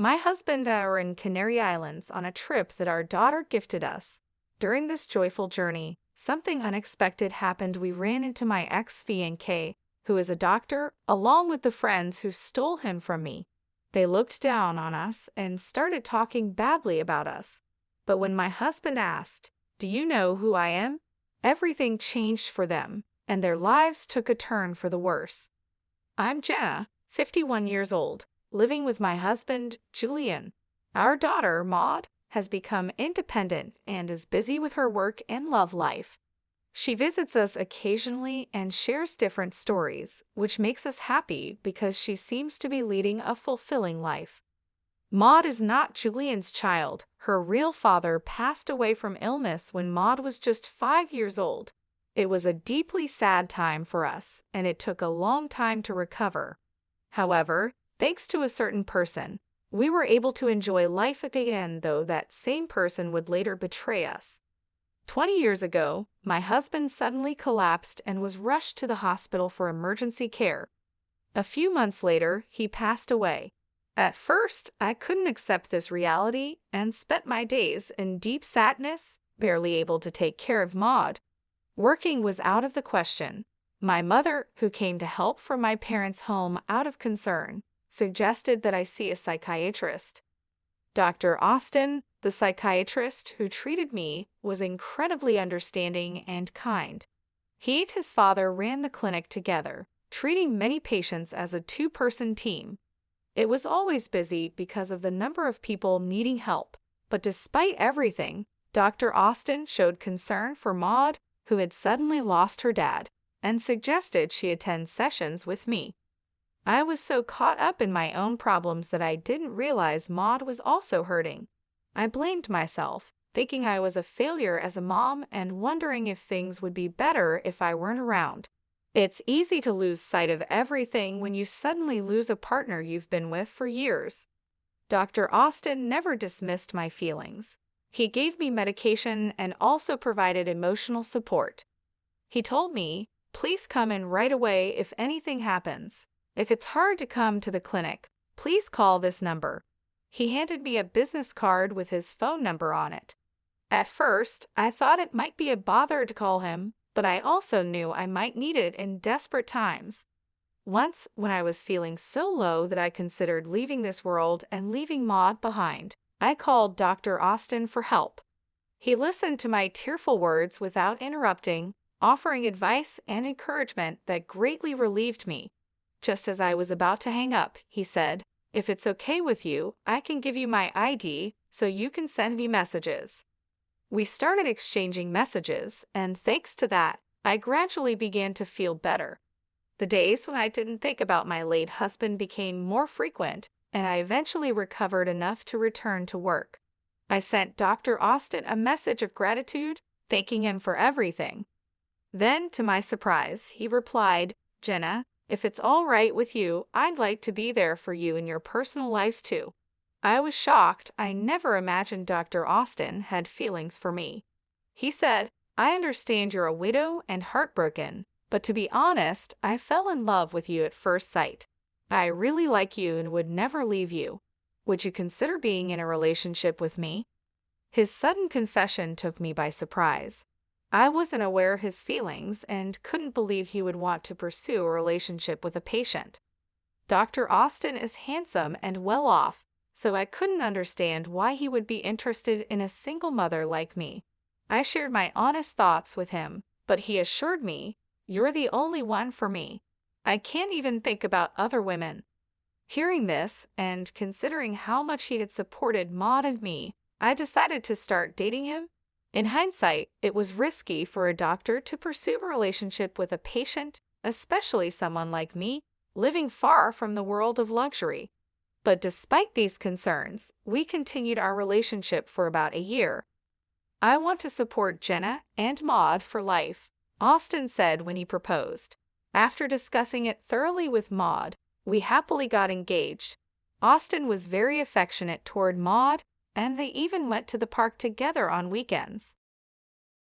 My husband and I were in Canary Islands on a trip that our daughter gifted us. During this joyful journey, something unexpected happened. We ran into my ex-fiancé, who is a doctor, along with the friends who stole him from me. They looked down on us and started talking badly about us. But when my husband asked, "Do you know who I am?" everything changed for them, and their lives took a turn for the worse. I'm Jenna, 51 years old, living with my husband, Julian. Our daughter, Maud, has become independent and is busy with her work and love life. She visits us occasionally and shares different stories, which makes us happy because she seems to be leading a fulfilling life. Maud is not Julian's child. Her real father passed away from illness when Maud was just 5 years old. It was a deeply sad time for us, and it took a long time to recover. However, thanks to a certain person, we were able to enjoy life again, though that same person would later betray us. 20 years ago, my husband suddenly collapsed and was rushed to the hospital for emergency care. A few months later, he passed away. At first, I couldn't accept this reality and spent my days in deep sadness, barely able to take care of Maud. Working was out of the question. My mother, who came to help from my parents' home out of concern, suggested that I see a psychiatrist. Dr. Austin, the psychiatrist who treated me, was incredibly understanding and kind. He and his father ran the clinic together, treating many patients as a two-person team. It was always busy because of the number of people needing help, but despite everything, Dr. Austin showed concern for Maud, who had suddenly lost her dad, and suggested she attend sessions with me. I was so caught up in my own problems that I didn't realize Maud was also hurting. I blamed myself, thinking I was a failure as a mom and wondering if things would be better if I weren't around. It's easy to lose sight of everything when you suddenly lose a partner you've been with for years. Dr. Austin never dismissed my feelings. He gave me medication and also provided emotional support. He told me, "Please come in right away if anything happens. If it's hard to come to the clinic, please call this number." He handed me a business card with his phone number on it. At first, I thought it might be a bother to call him, but I also knew I might need it in desperate times. Once, when I was feeling so low that I considered leaving this world and leaving Maud behind, I called Dr. Austin for help. He listened to my tearful words without interrupting, offering advice and encouragement that greatly relieved me. Just as I was about to hang up, he said, "If it's okay with you, I can give you my ID so you can send me messages." We started exchanging messages, and thanks to that, I gradually began to feel better. The days when I didn't think about my late husband became more frequent, and I eventually recovered enough to return to work. I sent Dr. Austin a message of gratitude, thanking him for everything. Then, to my surprise, he replied, "Jenna, if it's all right with you, I'd like to be there for you in your personal life too." I was shocked. I never imagined Dr. Austin had feelings for me. He said, "I understand you're a widow and heartbroken, but to be honest, I fell in love with you at first sight. I really like you and would never leave you. Would you consider being in a relationship with me?" His sudden confession took me by surprise. I wasn't aware of his feelings and couldn't believe he would want to pursue a relationship with a patient. Dr. Austin is handsome and well off, so I couldn't understand why he would be interested in a single mother like me. I shared my honest thoughts with him, but he assured me, "You're the only one for me. I can't even think about other women." Hearing this, and considering how much he had supported Maud and me, I decided to start dating him. In hindsight, it was risky for a doctor to pursue a relationship with a patient, especially someone like me, living far from the world of luxury. But despite these concerns, we continued our relationship for about a year. "I want to support Jenna and Maud for life," Austin said when he proposed. After discussing it thoroughly with Maud, we happily got engaged. Austin was very affectionate toward Maud, and they even went to the park together on weekends.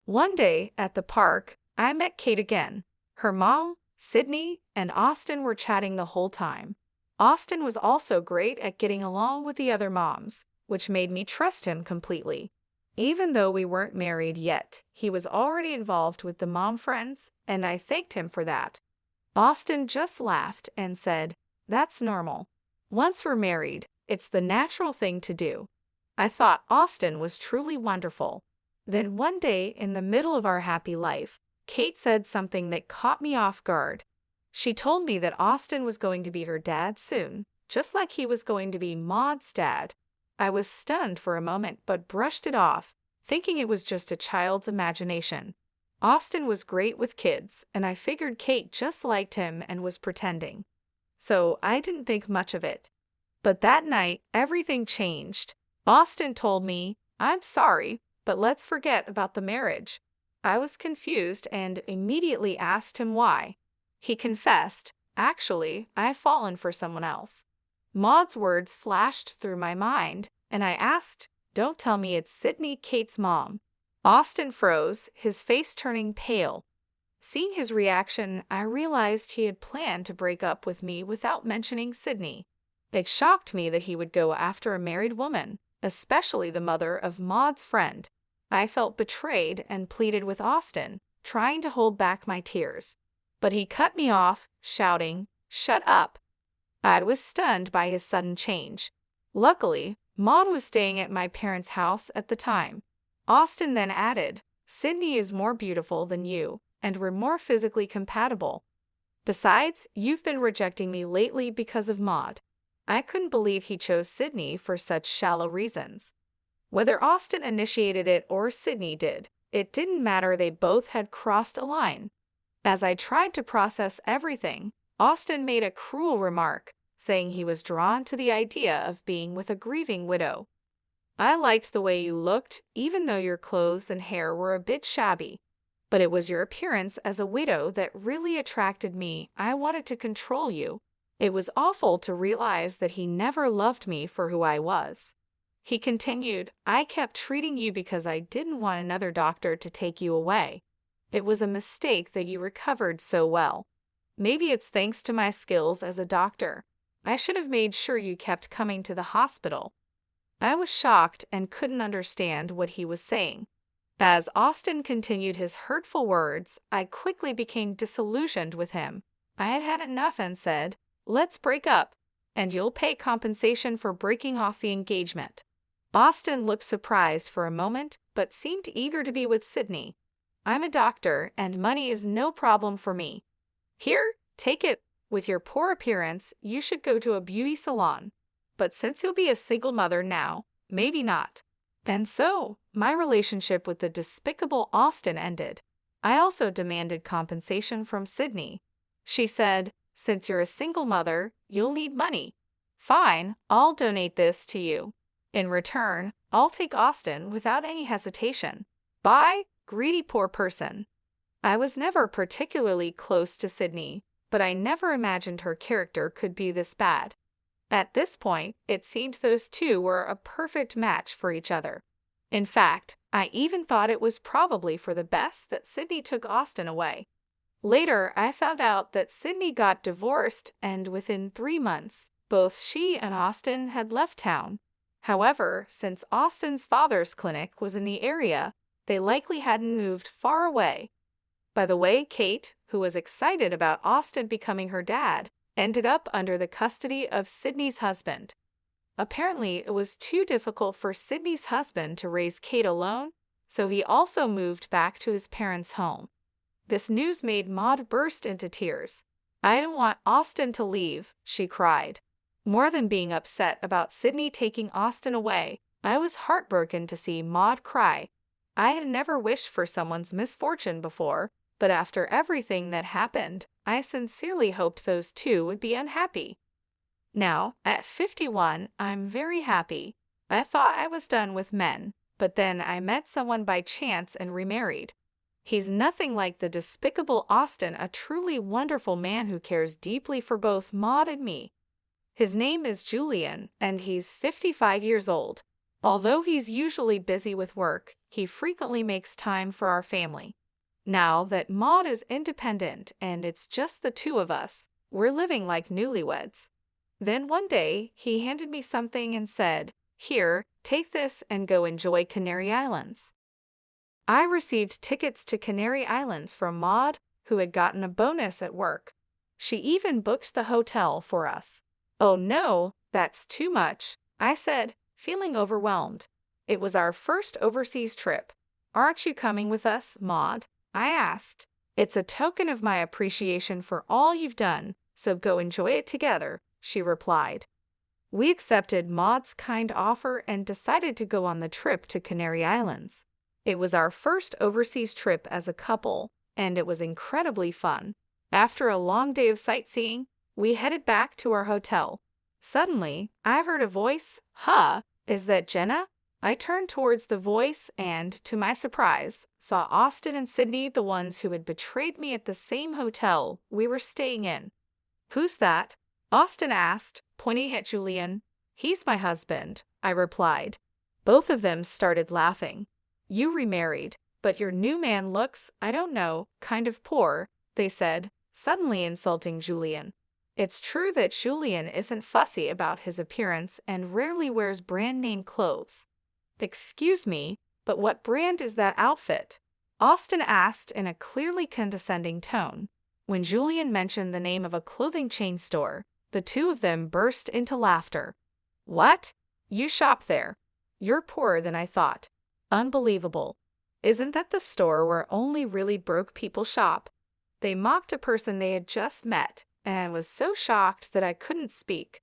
One day, at the park, I met Kate again. Her mom, Sydney, and Austin were chatting the whole time. Austin was also great at getting along with the other moms, which made me trust him completely. Even though we weren't married yet, he was already involved with the mom friends, and I thanked him for that. Austin just laughed and said, "That's normal. Once we're married, it's the natural thing to do." I thought Austin was truly wonderful. Then one day, in the middle of our happy life, Kate said something that caught me off guard. She told me that Austin was going to be her dad soon, just like he was going to be Maud's dad. I was stunned for a moment but brushed it off, thinking it was just a child's imagination. Austin was great with kids, and I figured Kate just liked him and was pretending. So I didn't think much of it. But that night, everything changed. Austin told me, "I'm sorry, but let's forget about the marriage." I was confused and immediately asked him why. He confessed, "Actually, I've fallen for someone else." Maud's words flashed through my mind, and I asked, "Don't tell me it's Sydney, Kate's mom." Austin froze, his face turning pale. Seeing his reaction, I realized he had planned to break up with me without mentioning Sydney. It shocked me that he would go after a married woman, especially the mother of Maud's friend. I felt betrayed and pleaded with Austin, trying to hold back my tears. But he cut me off, shouting, "Shut up." I was stunned by his sudden change. Luckily, Maud was staying at my parents' house at the time. Austin then added, "Sydney is more beautiful than you, and we're more physically compatible. Besides, you've been rejecting me lately because of Maud." I couldn't believe he chose Sydney for such shallow reasons. Whether Austin initiated it or Sydney did, it didn't matter, they both had crossed a line. As I tried to process everything, Austin made a cruel remark, saying he was drawn to the idea of being with a grieving widow. "I liked the way you looked, even though your clothes and hair were a bit shabby. But it was your appearance as a widow that really attracted me. I wanted to control you." It was awful to realize that he never loved me for who I was. He continued, "I kept treating you because I didn't want another doctor to take you away. It was a mistake that you recovered so well. Maybe it's thanks to my skills as a doctor. I should have made sure you kept coming to the hospital." I was shocked and couldn't understand what he was saying. As Austin continued his hurtful words, I quickly became disillusioned with him. I had had enough and said, "Let's break up, and you'll pay compensation for breaking off the engagement." Austin looked surprised for a moment, but seemed eager to be with Sydney. "I'm a doctor, and money is no problem for me. Here, take it. With your poor appearance, you should go to a beauty salon. But since you'll be a single mother now, maybe not." And so, my relationship with the despicable Austin ended. I also demanded compensation from Sydney. She said, "Since you're a single mother, you'll need money. Fine, I'll donate this to you. In return, I'll take Austin without any hesitation. Bye, greedy poor person." I was never particularly close to Sydney, but I never imagined her character could be this bad. At this point, it seemed those two were a perfect match for each other. In fact, I even thought it was probably for the best that Sydney took Austin away. Later, I found out that Sydney got divorced, and within 3 months, both she and Austin had left town. However, since Austin's father's clinic was in the area, they likely hadn't moved far away. By the way, Kate, who was excited about Austin becoming her dad, ended up under the custody of Sydney's husband. Apparently, it was too difficult for Sydney's husband to raise Kate alone, so he also moved back to his parents' home. This news made Maud burst into tears. "I don't want Austin to leave," she cried. More than being upset about Sydney taking Austin away, I was heartbroken to see Maud cry. I had never wished for someone's misfortune before, but after everything that happened, I sincerely hoped those two would be unhappy. Now, at 51, I'm very happy. I thought I was done with men, but then I met someone by chance and remarried. He's nothing like the despicable Austin, a truly wonderful man who cares deeply for both Maud and me. His name is Julian, and he's 55 years old. Although he's usually busy with work, he frequently makes time for our family. Now that Maud is independent and it's just the two of us, we're living like newlyweds. Then one day, he handed me something and said, "Here, take this and go enjoy Canary Islands." I received tickets to Canary Islands from Maud, who had gotten a bonus at work. She even booked the hotel for us. "Oh no, that's too much," I said, feeling overwhelmed. It was our first overseas trip. "Aren't you coming with us, Maud?" I asked. "It's a token of my appreciation for all you've done, so go enjoy it together," she replied. We accepted Maud's kind offer and decided to go on the trip to Canary Islands. It was our first overseas trip as a couple, and it was incredibly fun. After a long day of sightseeing, we headed back to our hotel. Suddenly, I heard a voice. "Huh, is that Jenna?" I turned towards the voice and, to my surprise, saw Austin and Sydney, the ones who had betrayed me at the same hotel we were staying in. "Who's that?" Austin asked, pointing at Julian. "He's my husband," I replied. Both of them started laughing. "You remarried, but your new man looks, I don't know, kind of poor," they said, suddenly insulting Julian. It's true that Julian isn't fussy about his appearance and rarely wears brand-name clothes. "Excuse me, but what brand is that outfit?" Austin asked in a clearly condescending tone. When Julian mentioned the name of a clothing chain store, the two of them burst into laughter. "What? You shop there? You're poorer than I thought. Unbelievable. Isn't that the store where only really broke people shop?" They mocked a person they had just met, and I was so shocked that I couldn't speak.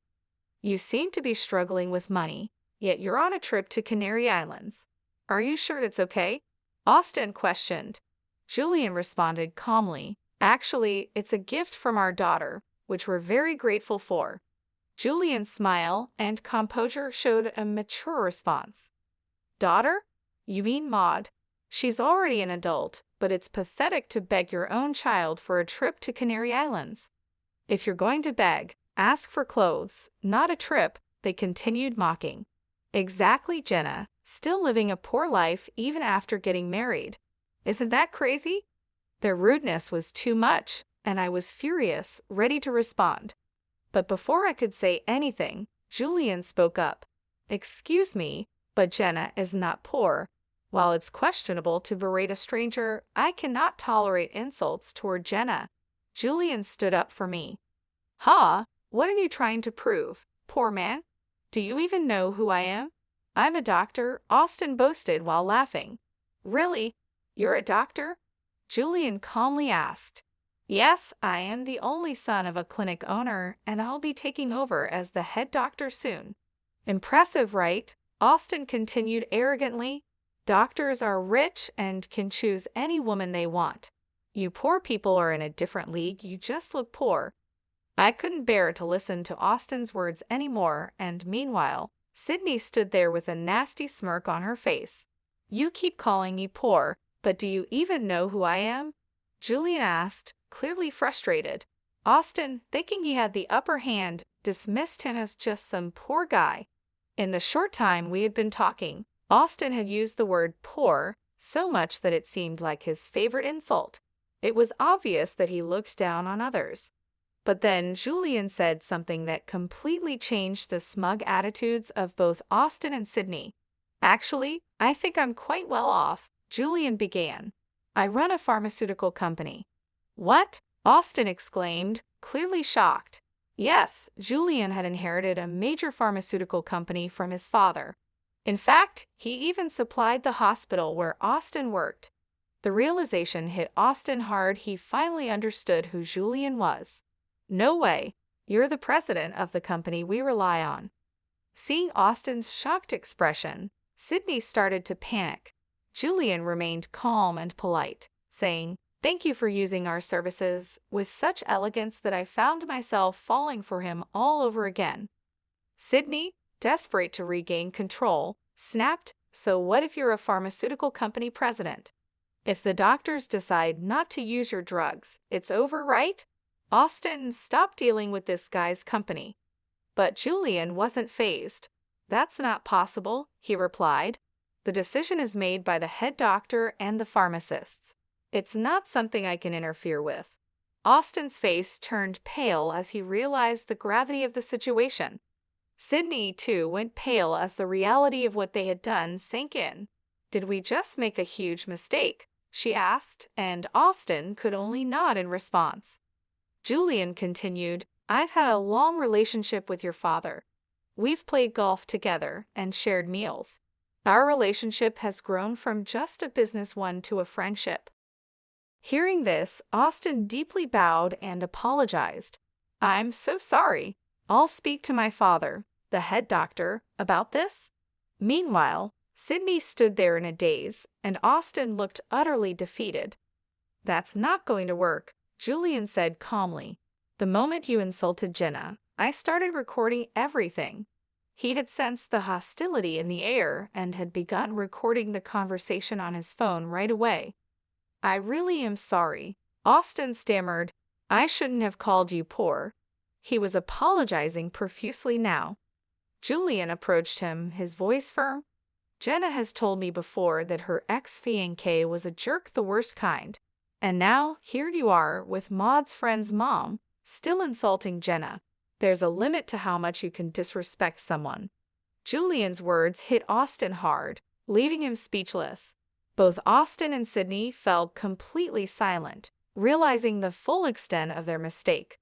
"You seem to be struggling with money, yet you're on a trip to Canary Islands. Are you sure it's okay?" Austin questioned. Julian responded calmly, "Actually, it's a gift from our daughter, which we're very grateful for." Julian's smile and composure showed a mature response. "Daughter? You mean Maud? She's already an adult, but it's pathetic to beg your own child for a trip to Canary Islands. If you're going to beg, ask for clothes, not a trip," they continued mocking. "Exactly, Jenna, still living a poor life even after getting married. Isn't that crazy?" Their rudeness was too much, and I was furious, ready to respond. But before I could say anything, Julian spoke up. "Excuse me, but Jenna is not poor. While it's questionable to berate a stranger, I cannot tolerate insults toward Jenna." Julian stood up for me. "Huh? What are you trying to prove, poor man? Do you even know who I am?" "I'm a doctor," Austin boasted while laughing. "Really? You're a doctor?" Julian calmly asked. "Yes, I am the only son of a clinic owner, and I'll be taking over as the head doctor soon." "Impressive, right?" Austin continued arrogantly. "Doctors are rich and can choose any woman they want. You poor people are in a different league, you just look poor." I couldn't bear to listen to Austin's words anymore, and meanwhile, Sydney stood there with a nasty smirk on her face. "You keep calling me poor, but do you even know who I am?" Julian asked, clearly frustrated. Austin, thinking he had the upper hand, dismissed him as just some poor guy. In the short time we had been talking, Austin had used the word poor so much that it seemed like his favorite insult. It was obvious that he looked down on others. But then Julian said something that completely changed the smug attitudes of both Austin and Sydney. "Actually, I think I'm quite well off," Julian began. "I run a pharmaceutical company." "What?" Austin exclaimed, clearly shocked. Yes, Julian had inherited a major pharmaceutical company from his father. In fact, he even supplied the hospital where Austin worked. The realization hit Austin hard. He finally understood who Julian was. "No way. You're the president of the company we rely on." Seeing Austin's shocked expression, Sydney started to panic. Julian remained calm and polite, saying, "Thank you for using our services," with such elegance that I found myself falling for him all over again. Sydney, desperate to regain control, snapped, "So what if you're a pharmaceutical company president? If the doctors decide not to use your drugs, it's over, right? Austin, stop dealing with this guy's company." But Julian wasn't fazed. "That's not possible," he replied. "The decision is made by the head doctor and the pharmacists. It's not something I can interfere with." Austin's face turned pale as he realized the gravity of the situation. Sydney, too, went pale as the reality of what they had done sank in. "Did we just make a huge mistake?" she asked, and Austin could only nod in response. Julian continued, "I've had a long relationship with your father. We've played golf together and shared meals. Our relationship has grown from just a business one to a friendship." Hearing this, Austin deeply bowed and apologized. "I'm so sorry. I'll speak to my father, the head doctor, about this." Meanwhile, Sydney stood there in a daze, and Austin looked utterly defeated. "That's not going to work," Julian said calmly. "The moment you insulted Jenna, I started recording everything." He had sensed the hostility in the air and had begun recording the conversation on his phone right away. "I really am sorry," Austin stammered. "I shouldn't have called you poor." He was apologizing profusely now. Julian approached him, his voice firm. "Jenna has told me before that her ex-fiancé was a jerk, the worst kind. And now, here you are, with Maud's friend's mom, still insulting Jenna. There's a limit to how much you can disrespect someone." Julian's words hit Austin hard, leaving him speechless. Both Austin and Sydney fell completely silent, realizing the full extent of their mistake.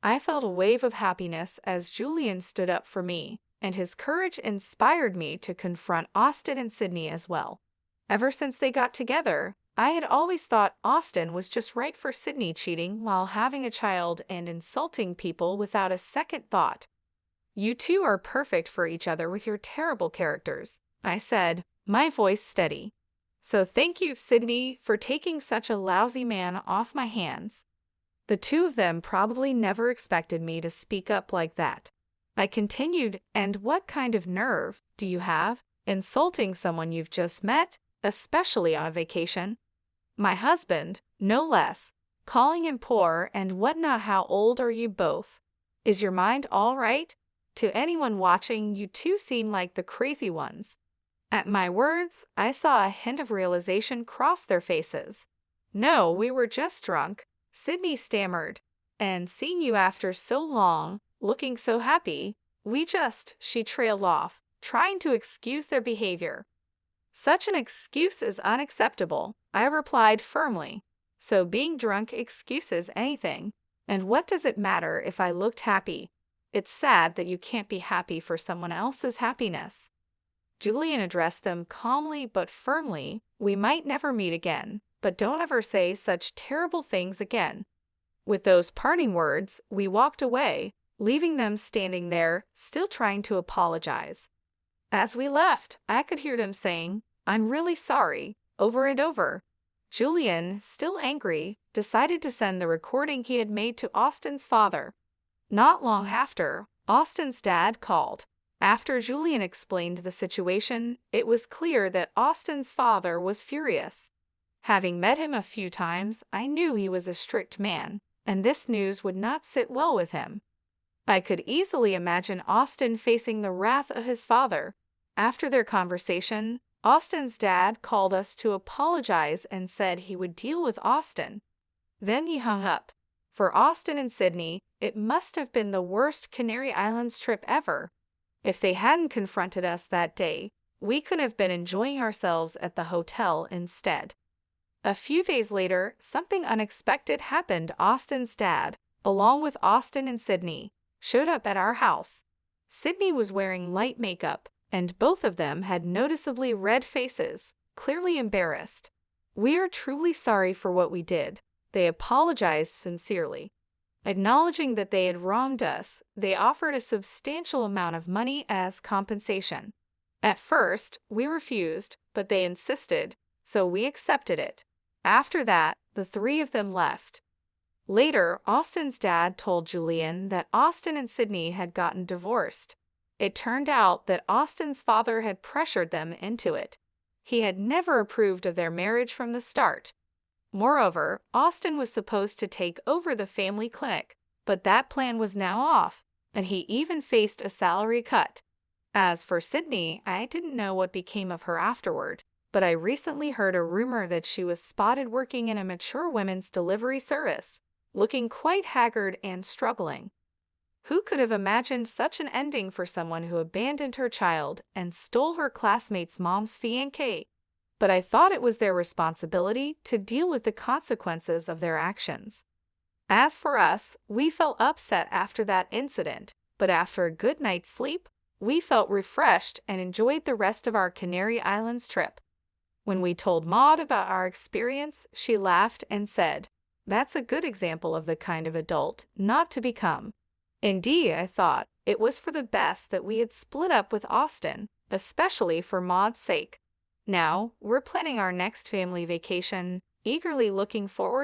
I felt a wave of happiness as Julian stood up for me, and his courage inspired me to confront Austin and Sydney as well. Ever since they got together, I had always thought Austin was just right for Sydney, cheating while having a child and insulting people without a second thought. "You two are perfect for each other with your terrible characters," I said, my voice steady. "So thank you, Sydney, for taking such a lousy man off my hands." The two of them probably never expected me to speak up like that. I continued, "And what kind of nerve do you have, insulting someone you've just met, especially on a vacation? My husband, no less, calling him poor and whatnot. How old are you both? Is your mind all right? To anyone watching, you two seem like the crazy ones." At my words, I saw a hint of realization cross their faces. "No, we were just drunk," Sydney stammered. "And seeing you after so long, looking so happy, she trailed off, trying to excuse their behavior. "Such an excuse is unacceptable," I replied firmly. "So being drunk excuses anything. And what does it matter if I looked happy? It's sad that you can't be happy for someone else's happiness." Julian addressed them calmly but firmly. "We might never meet again, but don't ever say such terrible things again." With those parting words, we walked away, leaving them standing there, still trying to apologize. As we left, I could hear them saying, "I'm really sorry," over and over. Julian, still angry, decided to send the recording he had made to Austin's father. Not long after, Austin's dad called. After Julian explained the situation, it was clear that Austin's father was furious. Having met him a few times, I knew he was a strict man, and this news would not sit well with him. I could easily imagine Austin facing the wrath of his father. After their conversation, Austin's dad called us to apologize and said he would deal with Austin. Then he hung up. For Austin and Sydney, it must have been the worst Canary Islands trip ever. If they hadn't confronted us that day, we could have been enjoying ourselves at the hotel instead. A few days later, something unexpected happened. Austin's dad, along with Austin and Sydney, showed up at our house. Sydney was wearing light makeup, and both of them had noticeably red faces, clearly embarrassed. "We are truly sorry for what we did," they apologized sincerely. Acknowledging that they had wronged us, they offered a substantial amount of money as compensation. At first, we refused, but they insisted, so we accepted it. After that, the three of them left. Later, Austin's dad told Julian that Austin and Sydney had gotten divorced. It turned out that Austin's father had pressured them into it. He had never approved of their marriage from the start. Moreover, Austin was supposed to take over the family clinic, but that plan was now off, and he even faced a salary cut. As for Sydney, I didn't know what became of her afterward, but I recently heard a rumor that she was spotted working in a mature women's delivery service, looking quite haggard and struggling. Who could have imagined such an ending for someone who abandoned her child and stole her classmate's mom's fiancé? But I thought it was their responsibility to deal with the consequences of their actions. As for us, we felt upset after that incident, but after a good night's sleep, we felt refreshed and enjoyed the rest of our Canary Islands trip. When we told Maud about our experience, she laughed and said, "That's a good example of the kind of adult not to become." Indeed, I thought it was for the best that we had split up with Austin, especially for Maud's sake. Now, we're planning our next family vacation, eagerly looking forward